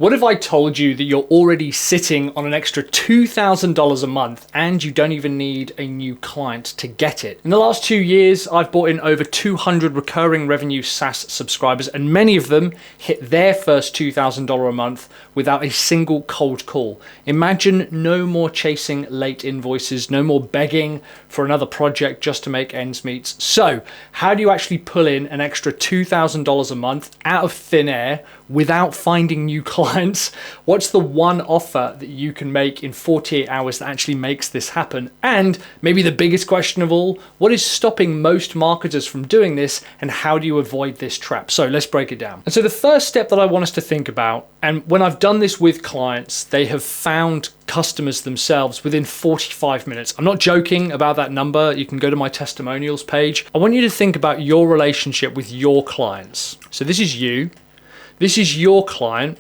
What if I told you that you're already sitting on an extra $2,000 a month and you don't even need a new client to get it? In the last 2 years, I've brought in over 200 recurring revenue SaaS subscribers, and many of them hit their first $2,000 a month without a single cold call. Imagine no more chasing late invoices, no more begging for another project just to make ends meet. So how do you actually pull in an extra $2,000 a month out of thin air without finding new clients? What's the one offer that you can make in 48 hours that actually makes this happen? And maybe the biggest question of all, what is stopping most marketers from doing this, and how do you avoid this trap? So let's break it down. And so the first step that I want us to think about, and when I've done this with clients, they have found customers themselves within 45 minutes. I'm not joking about that number. You can go to my testimonials page. I want you to think about your relationship with your clients. So this is you. This is your client,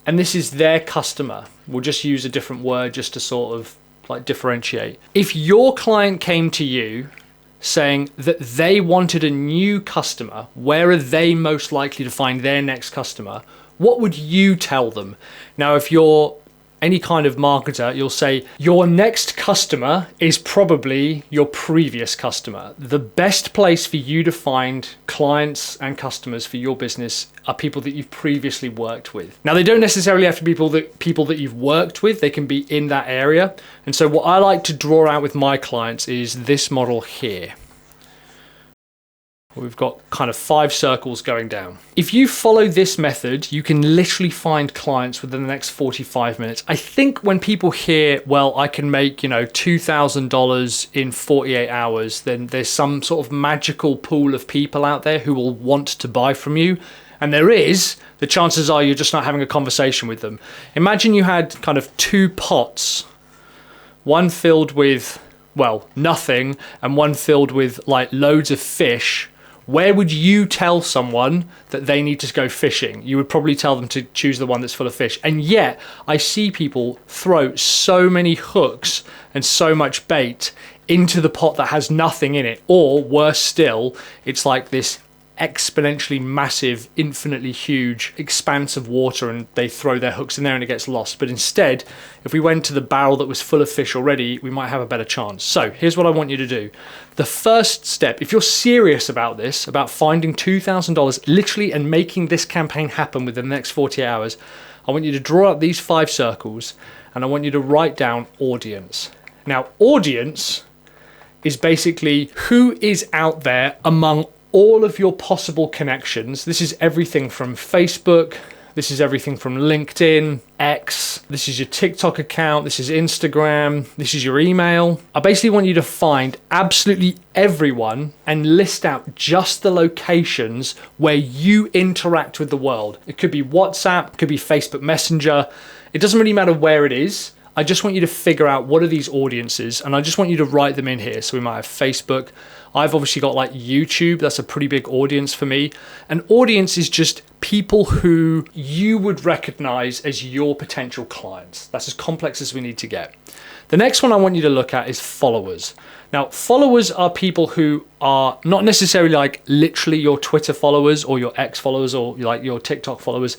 and this is their customer. We'll just use a different word just to sort of like differentiate. If your client came to you saying that they wanted a new customer, where are they most likely to find their next customer? What would you tell them? Now, if you're any kind of marketer, you'll say your next customer is probably your previous customer. The best place for you to find clients and customers for your business are people that you've previously worked with. Now, they don't necessarily have to be people that you've worked with. They can be in that area. And so what I like to draw out with my clients is this model here. We've got kind of 5 circles going down. If you follow this method, you can literally find clients within the next 45 minutes. I think when people hear, well, I can make, $2,000 in 48 hours, then there's some sort of magical pool of people out there who will want to buy from you. And there is, the chances are you're just not having a conversation with them. Imagine you had kind of 2 pots, one filled with, well, nothing, and one filled with like loads of fish. Where would you tell someone that they need to go fishing? You would probably tell them to choose the one that's full of fish. And yet I see people throw so many hooks and so much bait into the pot that has nothing in it. Or worse still, it's like this exponentially massive, infinitely huge expanse of water, and they throw their hooks in there and it gets lost. But instead, if we went to the barrel that was full of fish already, we might have a better chance. So here's what I want you to do. The first step, if you're serious about this, about finding $2,000 literally and making this campaign happen within the next 48 hours, I want you to draw out these 5 circles and I want you to write down audience. Now, audience is basically who is out there among all of your possible connections. This is everything from Facebook, this is everything from LinkedIn, X, this is your TikTok account, this is Instagram, this is your email. I basically want you to find absolutely everyone and list out just the locations where you interact with the world. It could be WhatsApp, it could be Facebook Messenger. It doesn't really matter where it is. I just want you to figure out what are these audiences, and I just want you to write them in here. So we might have Facebook. I've obviously got like YouTube. That's a pretty big audience for me. An audience is just people who you would recognize as your potential clients. That's as complex as we need to get. The next one I want you to look at is followers. Now, followers are people who are not necessarily like literally your Twitter followers or your X followers or like your TikTok followers.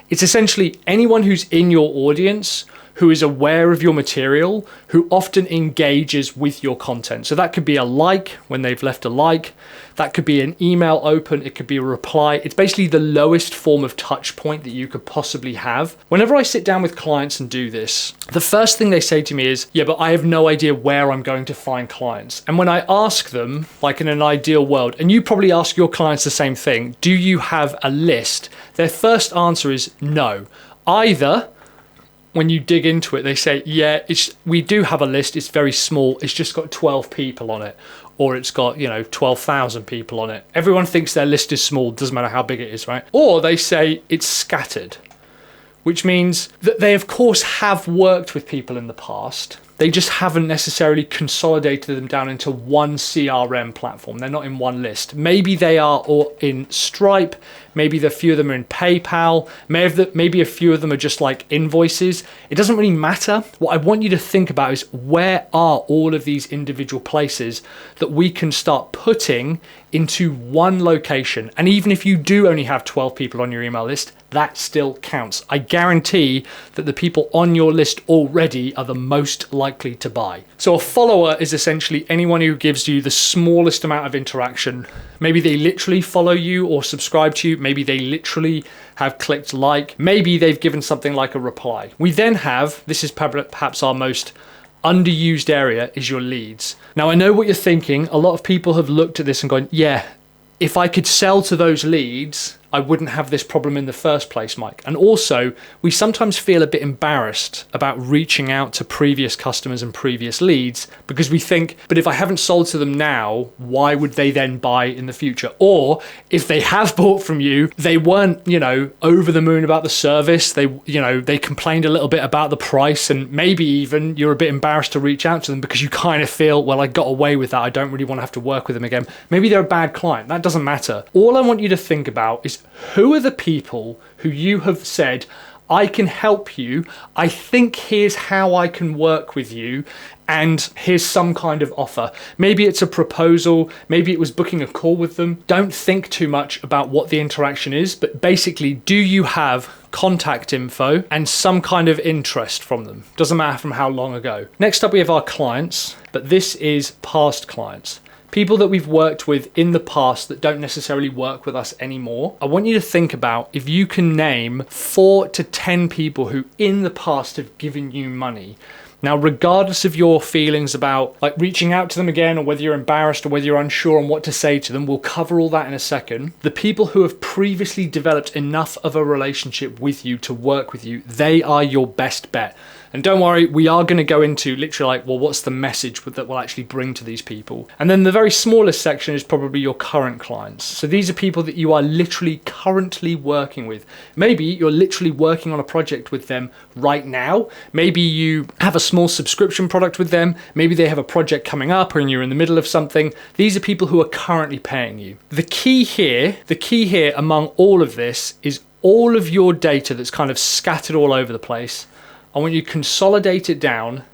It's essentially anyone who's in your audience who is aware of your material, who often engages with your content. So that could be a like when they've left a like, that could be an email open, it could be a reply. It's basically the lowest form of touch point that you could possibly have. Whenever I sit down with clients and do this, the first thing they say to me is, yeah, but I have no idea where I'm going to find clients. And when I ask them, like in an ideal world, and you probably ask your clients the same thing, do you have a list? Their first answer is no. Either when you dig into it, they say, yeah, we do have a list. It's very small. It's just got 12 people on it. Or it's got, 12,000 people on it. Everyone thinks their list is small. Doesn't matter how big it is, right? Or they say it's scattered, which means that they, of course, have worked with people in the past. They just haven't necessarily consolidated them down into one CRM platform. They're not in one list. Maybe they are or in Stripe. maybe a few of them are in PayPal, maybe a few of them are just like invoices. It doesn't really matter. What I want you to think about is, where are all of these individual places that we can start putting into one location? And even if you do only have 12 people on your email list, that still counts. I guarantee that the people on your list already are the most likely to buy. So a follower is essentially anyone who gives you the smallest amount of interaction. Maybe they literally follow you or subscribe to you. Maybe they literally have clicked like. Maybe they've given something like a reply. We then have, this is perhaps our most underused area, is your leads. Now I know what you're thinking. A lot of people have looked at this and gone, yeah, if I could sell to those leads, I wouldn't have this problem in the first place, Mike. And also, we sometimes feel a bit embarrassed about reaching out to previous customers and previous leads, because we think, but if I haven't sold to them now, why would they then buy in the future? Or if they have bought from you, they weren't, over the moon about the service. They complained a little bit about the price, and maybe even you're a bit embarrassed to reach out to them because you kind of feel, well, I got away with that. I don't really want to have to work with them again. Maybe they're a bad client. That doesn't matter. All I want you to think about is, who are the people who you have said, I can help you, I think here's how I can work with you, and here's some kind of offer. Maybe it's a proposal, maybe it was booking a call with them. Don't think too much about what the interaction is, but basically, do you have contact info and some kind of interest from them? Doesn't matter from how long ago. Next up, we have our clients, but this is past clients. People that we've worked with in the past that don't necessarily work with us anymore. I want you to think about if you can name 4 to 10 people who in the past have given you money. Now, regardless of your feelings about like reaching out to them again, or whether you're embarrassed or whether you're unsure on what to say to them, we'll cover all that in a second. The people who have previously developed enough of a relationship with you to work with you, they are your best bet. And don't worry, we are going to go into literally like, well, what's the message that we'll actually bring to these people? And then the very smallest section is probably your current clients. So these are people that you are literally currently working with. Maybe you're literally working on a project with them right now. Maybe you have a small subscription product with them. Maybe they have a project coming up and you're in the middle of something. These are people who are currently paying you. The key here among all of this is all of your data that's kind of scattered all over the place. I want you to consolidate it down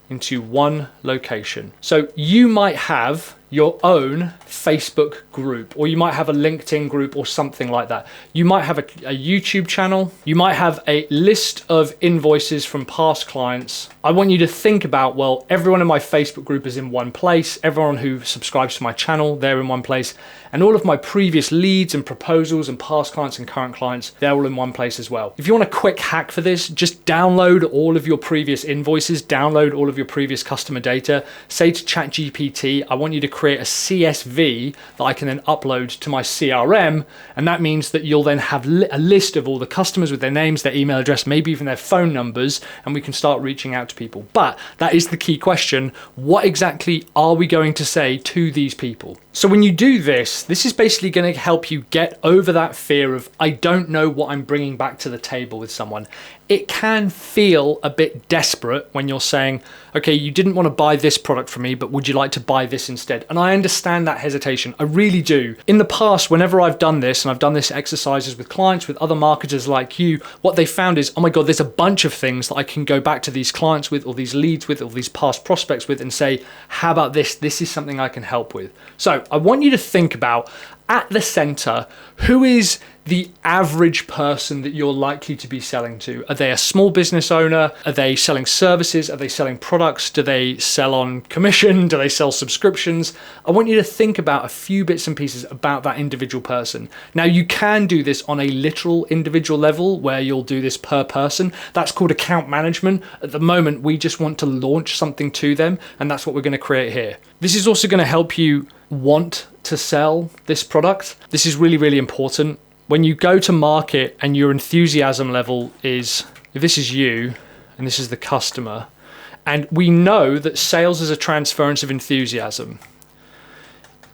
into one location. So you might have your own Facebook group, or you might have a LinkedIn group or something like that. You might have a YouTube channel. You might have a list of invoices from past clients. I want you to think about, well, everyone in my Facebook group is in one place. Everyone who subscribes to my channel, they're in one place. And all of my previous leads and proposals and past clients and current clients, they're all in one place as well. If you want a quick hack for this, just download all of your previous invoices, download all of your previous customer data, say to ChatGPT, I want you to create a CSV that I can then upload to my CRM. And that means that you'll then have a list of all the customers with their names, their email address, maybe even their phone numbers, and we can start reaching out to people. But that is the key question. What exactly are we going to say to these people? So when you do this, this is basically going to help you get over that fear of, I don't know what I'm bringing back to the table with someone. It can feel a bit desperate when you're saying, okay, you didn't want to buy this product from me, but would you like to buy this instead? And I understand that hesitation. I really do. In the past, whenever I've done this, and I've done this exercises with clients, with other marketers like you, what they found is, oh my God, there's a bunch of things that I can go back to these clients with, or these leads with, or these past prospects with, and say, how about this? This is something I can help with. So I want you to think about, at the center, who is the average person that you're likely to be selling to? Are they a small business owner? Are they selling services? Are they selling products? Do they sell on commission? Do they sell subscriptions? I want you to think about a few bits and pieces about that individual person. Now, you can do this on a literal individual level where you'll do this per person. That's called account management. At the moment, we just want to launch something to them, and that's what we're going to create here. This is also going to help you want to sell this product. This is really, really important. When you go to market and your enthusiasm level is, if this is you and this is the customer, and we know that sales is a transference of enthusiasm.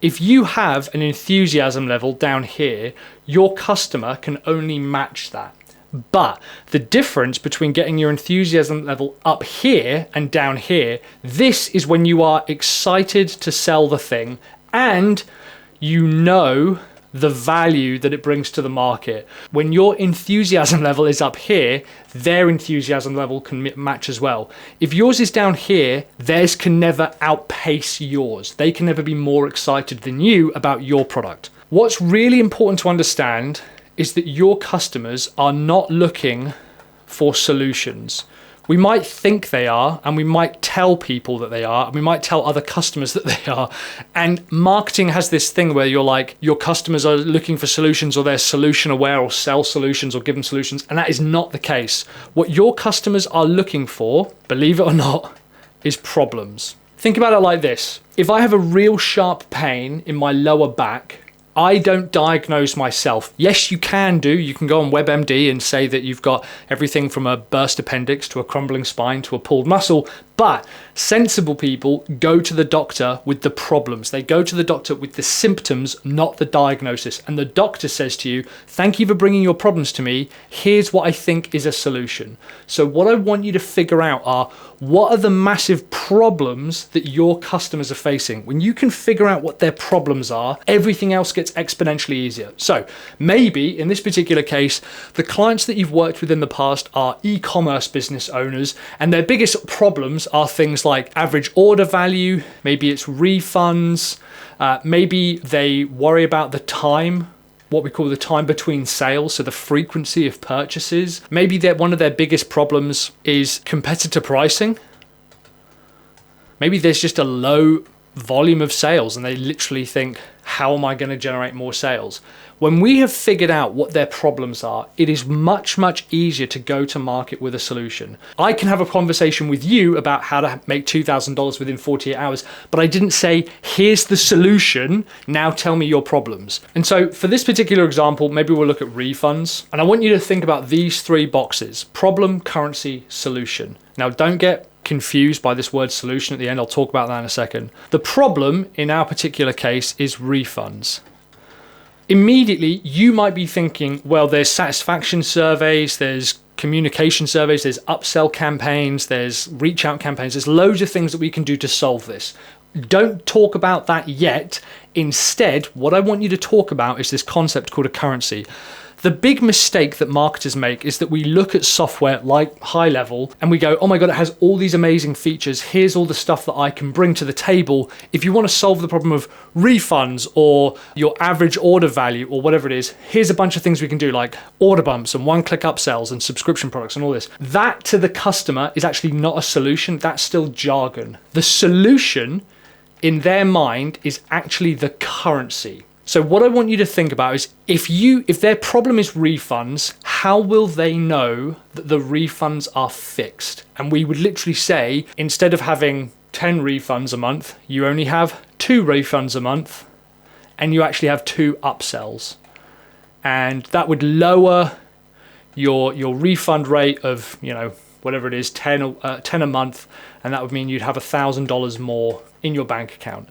If you have an enthusiasm level down here, your customer can only match that. But the difference between getting your enthusiasm level up here and down here, this is when you are excited to sell the thing and you know the value that it brings to the market. When your enthusiasm level is up here, their enthusiasm level can match as well. If yours is down here, theirs can never outpace yours. They can never be more excited than you about your product. What's really important to understand is that your customers are not looking for solutions. We might think they are, and we might tell people that they are, and we might tell other customers that they are. And marketing has this thing where you're like, your customers are looking for solutions, or they're solution aware, or sell solutions, or give them solutions. And that is not the case. What your customers are looking for, believe it or not, is problems. Think about it like this. If I have a real sharp pain in my lower back, I don't diagnose myself. Yes, you can do. You can go on WebMD and say that you've got everything from a burst appendix to a crumbling spine to a pulled muscle. But sensible people go to the doctor with the problems. They go to the doctor with the symptoms, not the diagnosis. And the doctor says to you, thank you for bringing your problems to me. Here's what I think is a solution. So what I want you to figure out are, what are the massive problems that your customers are facing? When you can figure out what their problems are, everything else gets exponentially easier. So maybe in this particular case, the clients that you've worked with in the past are e-commerce business owners, and their biggest problems are things like average order value, maybe it's refunds, maybe they worry about the time, what we call the time between sales, so the frequency of purchases. Maybe one of their biggest problems is competitor pricing. Maybe there's just a low volume of sales and they literally think, how am I going to generate more sales? When we have figured out what their problems are, it is much, much easier to go to market with a solution. I can have a conversation with you about how to make $2,000 within 48 hours, but I didn't say, here's the solution, now tell me your problems. And so for this particular example, maybe we'll look at refunds. And I want you to think about these three boxes: problem, currency, solution. Now don't get confused by this word solution at the end. I'll talk about that in a second. The problem in our particular case is refunds. Immediately, you might be thinking, well, there's satisfaction surveys, there's communication surveys, there's upsell campaigns, there's reach out campaigns, there's loads of things that we can do to solve this. Don't talk about that yet. Instead, what I want you to talk about is this concept called a currency. The big mistake that marketers make is that we look at software like High Level and we go, oh my God, it has all these amazing features. Here's all the stuff that I can bring to the table. If you want to solve the problem of refunds or your average order value or whatever it is, here's a bunch of things we can do, like order bumps and one-click upsells and subscription products and all this. That to the customer is actually not a solution. That's still jargon. The solution in their mind is actually the currency. So what I want you to think about is, if their problem is refunds, how will they know that the refunds are fixed? And we would literally say, instead of having 10 refunds a month, you only have 2 refunds a month, and you actually have 2 upsells. And that would lower your refund rate of, whatever it is, 10 a month, and that would mean you'd have $1,000 more in your bank account.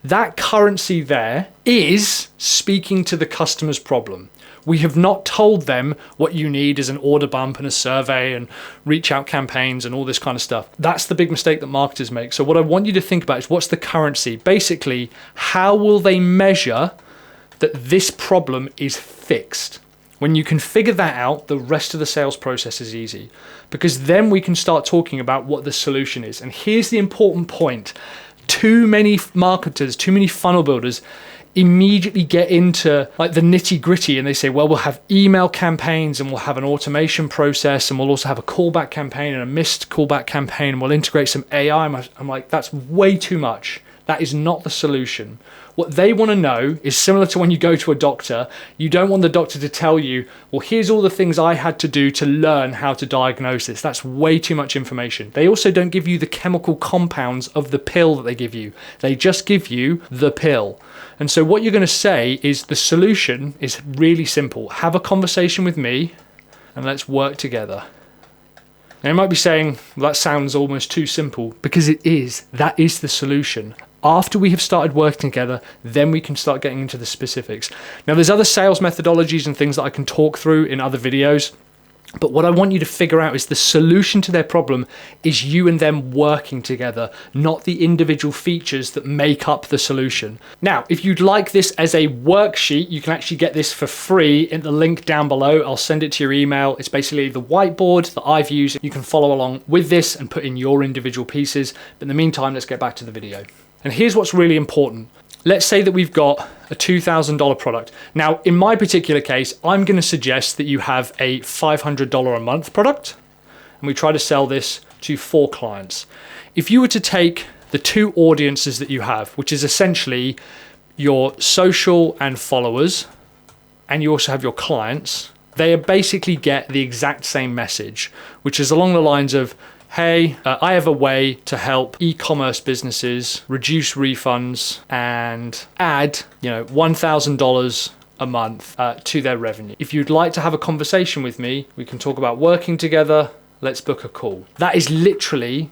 That currency there is speaking to the customer's problem. We have not told them what you need is an order bump and a survey and reach out campaigns and all this kind of stuff. That's the big mistake that marketers make. So what I want you to think about is, what's the currency? Basically, how will they measure that this problem is fixed? When you can figure that out, the rest of the sales process is easy, because then we can start talking about what the solution is. And here's the important point. Too many marketers, too many funnel builders immediately get into like the nitty gritty and they say, well, we'll have email campaigns and we'll have an automation process and we'll also have a callback campaign and a missed callback campaign and we'll integrate some AI. I'm like, that's way too much. That is not the solution. What they want to know is similar to when you go to a doctor. You don't want the doctor to tell you, well, here's all the things I had to do to learn how to diagnose this. That's way too much information. They also don't give you the chemical compounds of the pill that they give you. They just give you the pill. And so what you're going to say is, the solution is really simple. Have a conversation with me and let's work together. Now you might be saying, well, that sounds almost too simple, because it is. That is the solution. After we have started working together, then we can start getting into the specifics. Now, there's other sales methodologies and things that I can talk through in other videos. But what I want you to figure out is the solution to their problem is you and them working together, not the individual features that make up the solution. Now, if you'd like this as a worksheet, you can actually get this for free in the link down below. I'll send it to your email. It's basically the whiteboard that I've used. You can follow along with this and put in your individual pieces. But in the meantime, let's get back to the video. And here's what's really important. Let's say that we've got a $2,000 product. Now, in my particular case, I'm going to suggest that you have a $500 a month product, and we try to sell this to 4 clients. If you were to take the 2 audiences that you have, which is essentially your social and followers, and you also have your clients, they basically get the exact same message, which is along the lines of, hey, I have a way to help e-commerce businesses reduce refunds and add, $1,000 a month to their revenue. If you'd like to have a conversation with me, we can talk about working together. Let's book a call. That is literally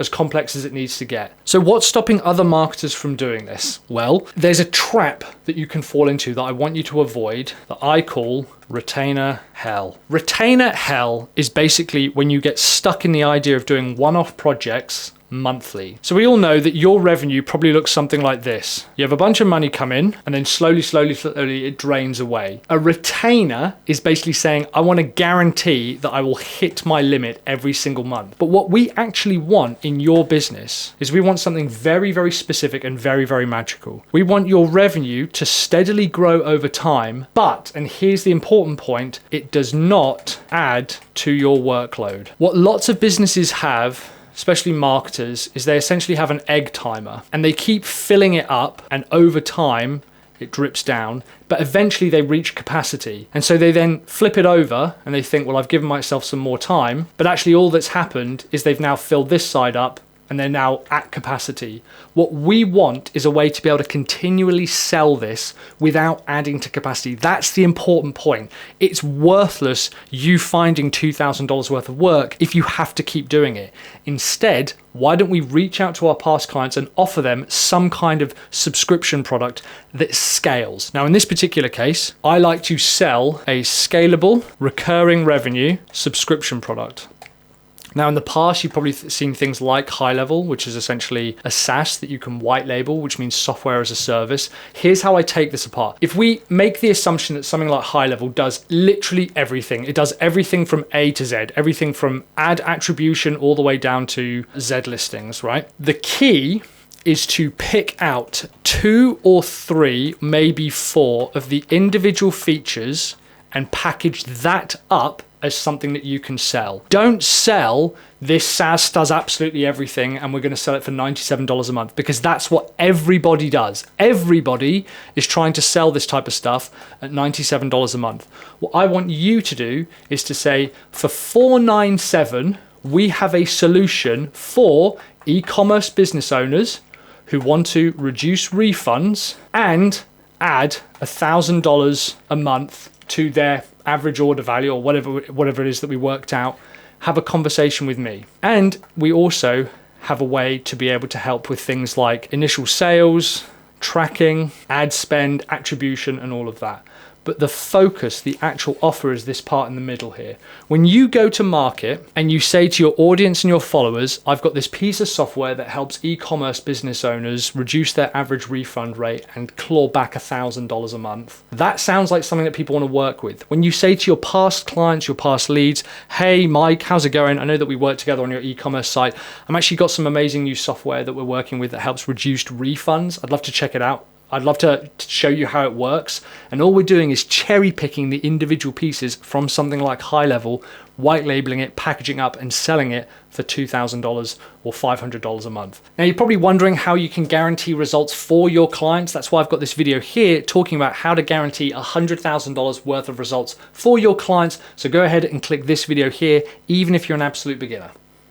as complex as it needs to get. So what's stopping other marketers from doing this? Well, there's a trap that you can fall into that I want you to avoid that I call retainer hell. Retainer hell is basically when you get stuck in the idea of doing one-off projects monthly. So we all know that your revenue probably looks something like this. You have a bunch of money come in and then slowly it drains away. A retainer is basically saying, I want to guarantee that I will hit my limit every single month. But what we actually want in your business is we want something very, very specific and very, very magical. We want your revenue to steadily grow over time, but, and here's the important point, it does not add to your workload. What lots of businesses have, especially marketers, is they essentially have an egg timer and they keep filling it up, and over time it drips down, but eventually they reach capacity. And so they then flip it over and they think, well, I've given myself some more time, but actually all that's happened is they've now filled this side up and they're now at capacity. What we want is a way to be able to continually sell this without adding to capacity. That's the important point. It's worthless you finding $2,000 worth of work if you have to keep doing it. Instead, why don't we reach out to our past clients and offer them some kind of subscription product that scales? Now, in this particular case, I like to sell a scalable, recurring revenue subscription product. Now, in the past, you've probably seen things like High Level, which is essentially a SaaS that you can white label, which means software as a service. Here's how I take this apart. If we make the assumption that something like High Level does literally everything, it does everything from A to Z, everything from ad attribution all the way down to Z listings, right? The key is to pick out 2 or 3, maybe 4 of the individual features and package that up as something that you can sell. Don't sell this SaaS does absolutely everything and we're going to sell it for $97 a month, because that's what everybody does. Everybody is trying to sell this type of stuff at $97 a month. What I want you to do is to say, for $497, we have a solution for e-commerce business owners who want to reduce refunds and add $1,000 a month to their average order value, or whatever it is that we worked out. Have a conversation with me. And we also have a way to be able to help with things like initial sales, tracking, ad spend, attribution, and all of that. But the focus, the actual offer, is this part in the middle here. When you go to market and you say to your audience and your followers, I've got this piece of software that helps e-commerce business owners reduce their average refund rate and claw back $1,000 a month, that sounds like something that people want to work with. When you say to your past clients, your past leads, hey Mike, how's it going? I know that we work together on your e-commerce site. I'm actually got some amazing new software that we're working with that helps reduce refunds. I'd love to check it out. I'd love to show you how it works. And all we're doing is cherry picking the individual pieces from something like High Level, white labeling it, packaging up and selling it for $2,000 or $500 a month. Now, you're probably wondering how you can guarantee results for your clients. That's why I've got this video here talking about how to guarantee $100,000 worth of results for your clients. So go ahead and click this video here, even if you're an absolute beginner.